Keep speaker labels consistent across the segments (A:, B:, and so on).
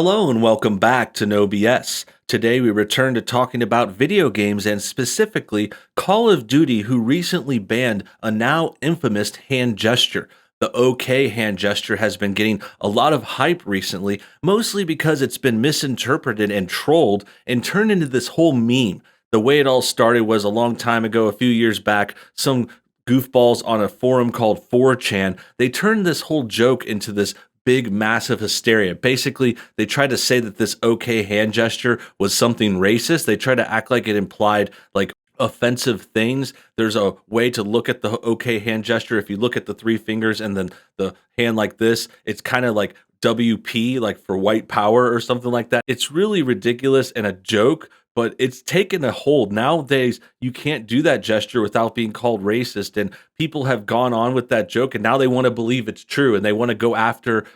A: Hello and welcome back to NoBS. Today we return to talking about video games and specifically Call of Duty, who recently banned a now infamous hand gesture. The OK hand gesture has been getting a lot of hype recently, mostly because it's been misinterpreted and trolled and turned into this whole meme. The way it all started was a long time ago, a few years back, some goofballs on a forum called 4chan, they turned this whole joke into this big, massive hysteria. Basically, they tried to say that this OK hand gesture was something racist. They tried to act like it implied like offensive things. There's a way to look at the OK hand gesture. If you look at the three fingers and then the hand like this, it's kind of like WP, like for white power or something like that. It's really ridiculous and a joke, but it's taken a hold. Nowadays, you can't do that gesture without being called racist. And people have gone on with that joke and now they want to believe it's true and they want to go after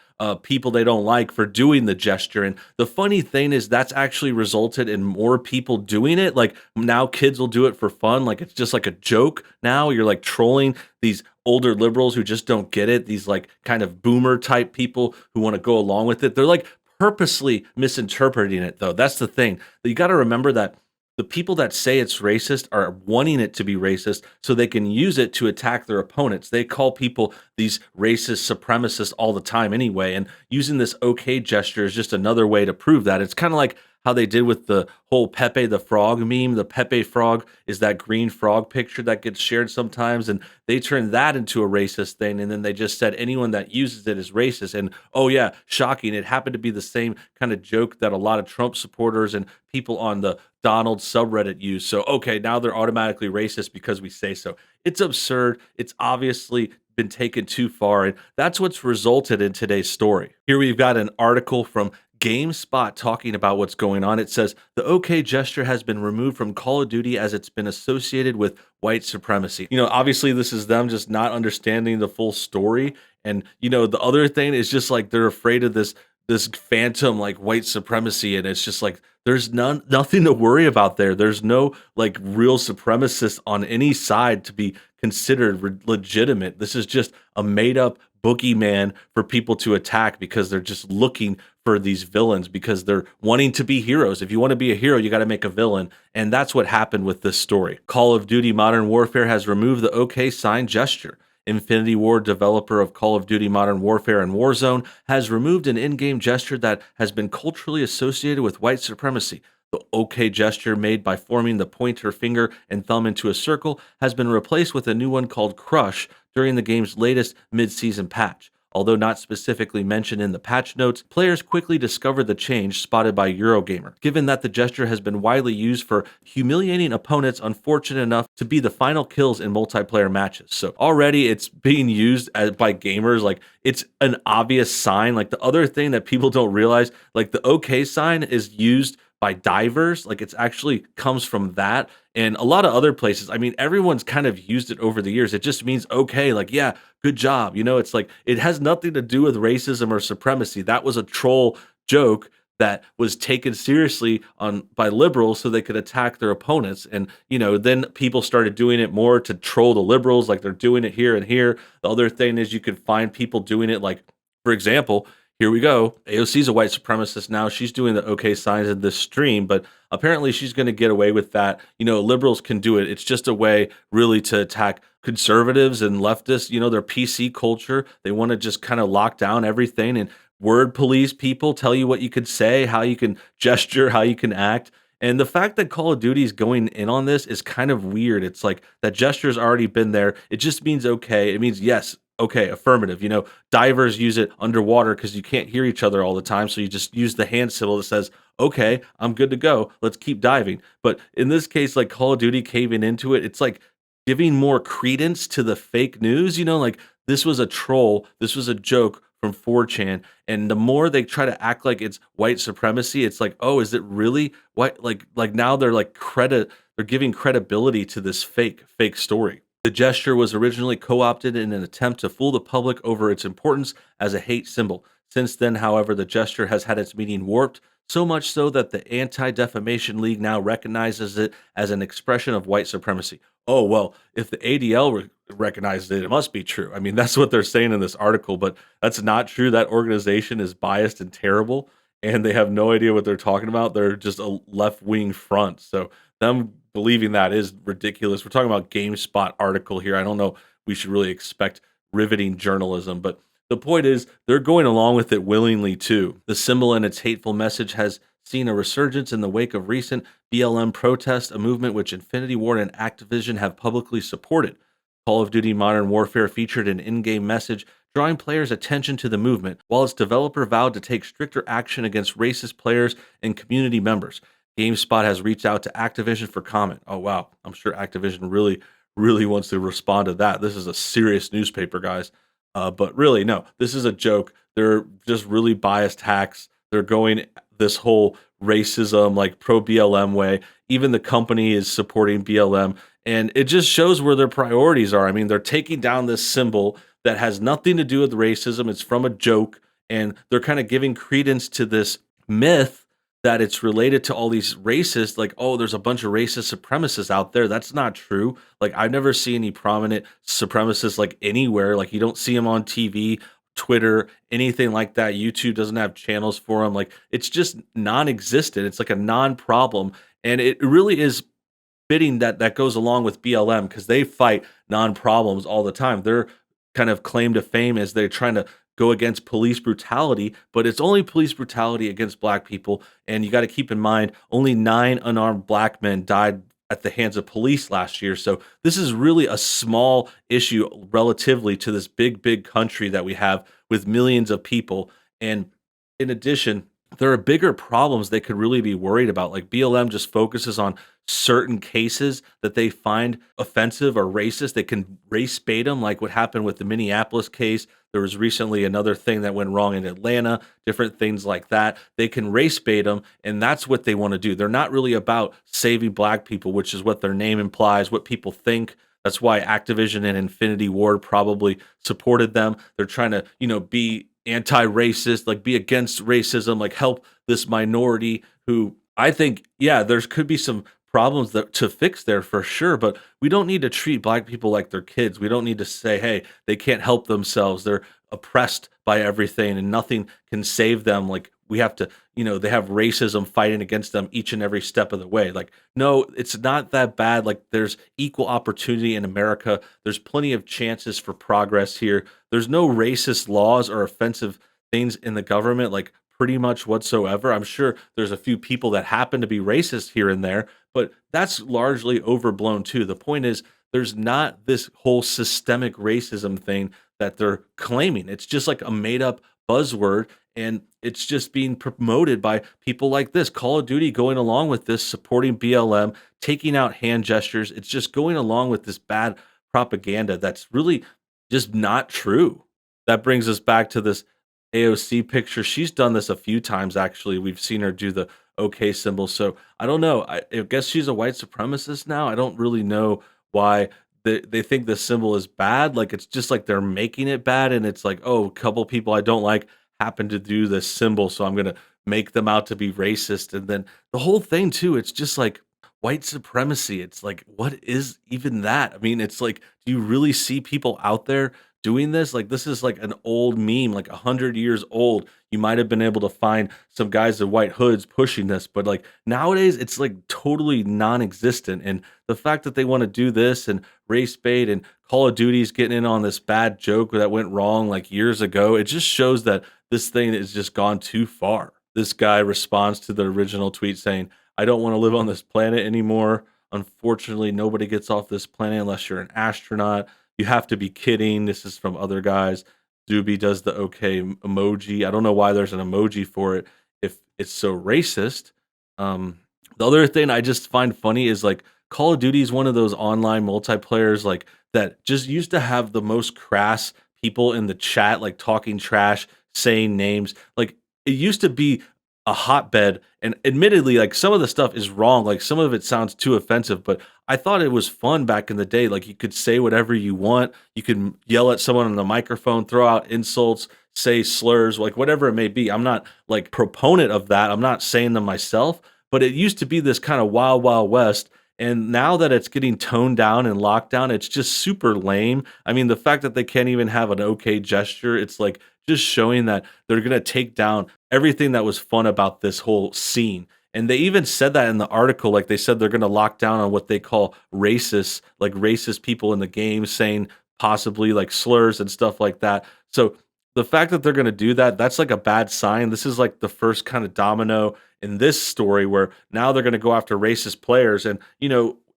A: people they don't like for doing the gesture. And the funny thing is that's actually resulted in more people doing it. Like now kids will do it for fun. Like it's just like a joke. Now you're like trolling these older liberals who just don't get it. These like kind of boomer type people who want to go along with it. They're like purposely misinterpreting it though. That's the thing. You got to remember that the people that say it's racist are wanting it to be racist so they can use it to attack their opponents. They call people these racist supremacists all the time anyway, and using this OK gesture is just another way to prove that. It's kind of like how they did with the whole Pepe the Frog meme. The Pepe Frog is that green frog picture that gets shared sometimes, and they turned that into a racist thing, and then they just said anyone that uses it is racist. And oh yeah, shocking, it happened to be the same kind of joke that a lot of Trump supporters and people on the Donald subreddit use. So okay, now they're automatically racist because we say so. It's absurd. It's obviously been taken too far, and that's what's resulted in today's story. Here we've got an article from GameSpot talking about what's going on. It says the OK gesture has been removed from Call of Duty as it's been associated with white supremacy. Obviously this is them just not understanding the full story. And the other thing is just like they're afraid of this phantom like white supremacy, and it's just like there's nothing to worry about there. There's no like real supremacists on any side to be considered legitimate. This is just a made up boogeyman for people to attack because they're just looking for these villains because they're wanting to be heroes. If you want to be a hero, you got to make a villain. And that's what happened with this story. Call of Duty Modern Warfare has removed the OK sign gesture. Infinity Ward, developer of Call of Duty Modern Warfare and Warzone, has removed an in-game gesture that has been culturally associated with white supremacy. The OK gesture, made by forming the pointer finger and thumb into a circle, has been replaced with a new one called Crush during the game's latest mid-season patch. Although not specifically mentioned in the patch notes, players quickly discovered the change spotted by Eurogamer. Given that the gesture has been widely used for humiliating opponents unfortunate enough to be the final kills in multiplayer matches. So already it's being used by gamers, like it's an obvious sign. Like the other thing that people don't realize, like the OK sign is used by divers, like it's actually comes from that. And a lot of other places, I mean, everyone's kind of used it over the years. It just means okay, like yeah, good job. It's like it has nothing to do with racism or supremacy. That was a troll joke that was taken seriously on by liberals so they could attack their opponents. And then people started doing it more to troll the liberals, like they're doing it here and here. The other thing is you could find people doing it, like for example, here we go. AOC's a white supremacist now. She's doing the OK signs in this stream, but apparently she's going to get away with that. Liberals can do it. It's just a way really to attack conservatives and leftists, their PC culture. They want to just kind of lock down everything and word police people, tell you what you could say, how you can gesture, how you can act. And the fact that Call of Duty is going in on this is kind of weird. It's like that gesture's already been there. It just means okay. It means yes, okay, affirmative. Divers use it underwater because you can't hear each other all the time. So you just use the hand symbol that says, okay, I'm good to go. Let's keep diving. But in this case, like Call of Duty caving into it, it's like giving more credence to the fake news. Like this was a troll. This was a joke from 4chan. And the more they try to act like it's white supremacy, it's like, oh, is it really white? Like now they're like they're giving credibility to this fake story. The gesture was originally co-opted in an attempt to fool the public over its importance as a hate symbol. Since then, however, the gesture has had its meaning warped, so much so that the Anti-Defamation League now recognizes it as an expression of white supremacy. Oh, well, if the ADL recognizes it, it must be true. I mean, that's what they're saying in this article, but that's not true. That organization is biased and terrible. and they have no idea what they're talking about. They're just a left wing front. So them believing that is ridiculous. We're talking about GameSpot article here. I don't know. We should really expect riveting journalism, but the point is they're going along with it willingly too. The symbol and its hateful message has seen a resurgence in the wake of recent BLM protests, a movement which Infinity Ward and Activision have publicly supported. Call of Duty Modern Warfare featured an in game message drawing players' attention to the movement, while its developer vowed to take stricter action against racist players and community members. GameSpot has reached out to Activision for comment. Oh, wow. I'm sure Activision really wants to respond to that. This is a serious newspaper, guys. But really, no, this is a joke. They're just really biased hacks. They're going this whole racism, like pro BLM way. Even the company is supporting BLM. And it just shows where their priorities are. I mean, they're taking down this symbol that has nothing to do with racism. It's from a joke. And they're kind of giving credence to this myth that it's related to all these racists, like, oh, there's a bunch of racist supremacists out there. That's not true. Like, I've never seen any prominent supremacists like anywhere. Like, you don't see them on TV, Twitter, anything like that. YouTube doesn't have channels for them. Like, it's just non-existent. It's like a non-problem, and it really is fitting that that goes along with BLM because they fight non-problems all the time. Their kind of claim to fame is they're trying to go against police brutality, but it's only police brutality against black people. And you got to keep in mind, only 9 unarmed black men died at the hands of police last year. So this is really a small issue relatively to this big country that we have with millions of people. And in addition, there are bigger problems they could really be worried about. Like BLM just focuses on certain cases that they find offensive or racist. They can race bait them, like what happened with the Minneapolis case. There was recently another thing that went wrong in Atlanta, different things like that. They can race bait them, and that's what they want to do. They're not really about saving black people, which is what their name implies, what people think. That's why Activision and Infinity Ward probably supported them. They're trying to, be anti-racist, like be against racism, like help this minority who I think, yeah, there could be some problems that to fix there for sure, but we don't need to treat black people like they're kids. We don't need to say, hey, they can't help themselves. They're oppressed by everything and nothing can save them. Like we have to, they have racism fighting against them each and every step of the way. Like, no, it's not that bad. Like there's equal opportunity in America. There's plenty of chances for progress here. There's no racist laws or offensive things in the government, like pretty much whatsoever. I'm sure there's a few people that happen to be racist here and there, but that's largely overblown too. The point is, there's not this whole systemic racism thing that they're claiming. It's just like a made up buzzword, and it's just being promoted by people like this. Call of Duty going along with this, supporting BLM, taking out hand gestures. It's just going along with this bad propaganda that's really just not true. That brings us back to this AOC picture. She's done this a few times, actually. We've seen her do the OK symbol. So I don't know. I guess she's a white supremacist now. I don't really know why they think the symbol is bad. Like it's just like they're making it bad. And it's like, oh, a couple people I don't like happen to do this symbol. So I'm going to make them out to be racist. And then the whole thing, too, it's just like white supremacy. It's like, what is even that? I mean, it's like, do you really see people out there doing this? Like, this is like an old meme, like 100 years old. You might have been able to find some guys in white hoods pushing this, but like nowadays, it's like totally non-existent. And the fact that they want to do this and race bait and Call of Duty's getting in on this bad joke that went wrong like years ago, it just shows that this thing has just gone too far. This guy responds to the original tweet saying, I don't want to live on this planet anymore. Unfortunately, nobody gets off this planet unless you're an astronaut. You have to be kidding. This is from other guys. Doobie does the okay emoji. I don't know why there's an emoji for it if it's so racist. The other thing I just find funny is like Call of Duty is one of those online multiplayers like that just used to have the most crass people in the chat, like talking trash, saying names. Like it used to be a hotbed, and admittedly, like some of the stuff is wrong. Like some of it sounds too offensive, but I thought it was fun back in the day. Like you could say whatever you want. You could yell at someone on the microphone, throw out insults, say slurs, like whatever it may be. I'm not like proponent of that. I'm not saying them myself, but it used to be this kind of wild west. And now that it's getting toned down and locked down, it's just super lame. I mean, the fact that they can't even have an okay gesture, it's like just showing that they're going to take down everything that was fun about this whole scene. And they even said that in the article, like they said they're going to lock down on what they call racist, like racist people in the game saying possibly like slurs and stuff like that. So the fact that they're going to do that, that's like a bad sign. This is like the first kind of domino in this story where now they're going to go after racist players. And,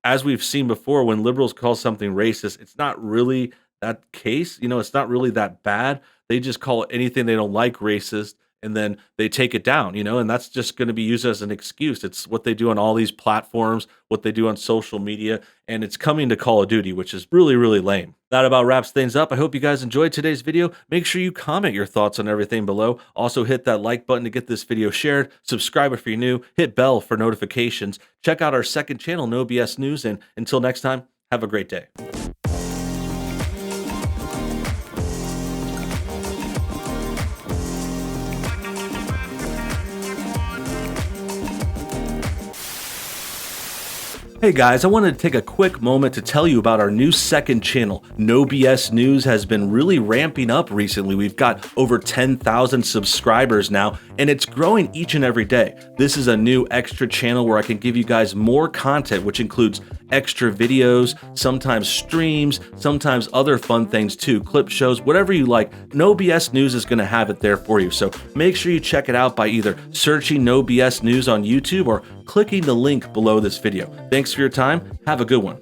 A: as we've seen before, when liberals call something racist, it's not really that case. It's not really that bad. They just call anything they don't like racist and then they take it down, and that's just going to be used as an excuse. It's what they do on all these platforms, what they do on social media, and it's coming to Call of Duty, which is really, really lame. That about wraps things up. I hope you guys enjoyed today's video. Make sure you comment your thoughts on everything below. Also hit that like button to get this video shared. Subscribe if you're new. Hit bell for notifications. Check out our second channel, NoBS News, and until next time, have a great day. Hey guys, I wanted to take a quick moment to tell you about our new second channel. NoBS News has been really ramping up recently. We've got over 10,000 subscribers now, and it's growing each and every day. This is a new extra channel where I can give you guys more content, which includes extra videos, sometimes streams, sometimes other fun things too, clip shows, whatever you like. NoBS News is going to have it there for you. So make sure you check it out by either searching NoBS News on YouTube or clicking the link below this video. Thanks for your time. Have a good one.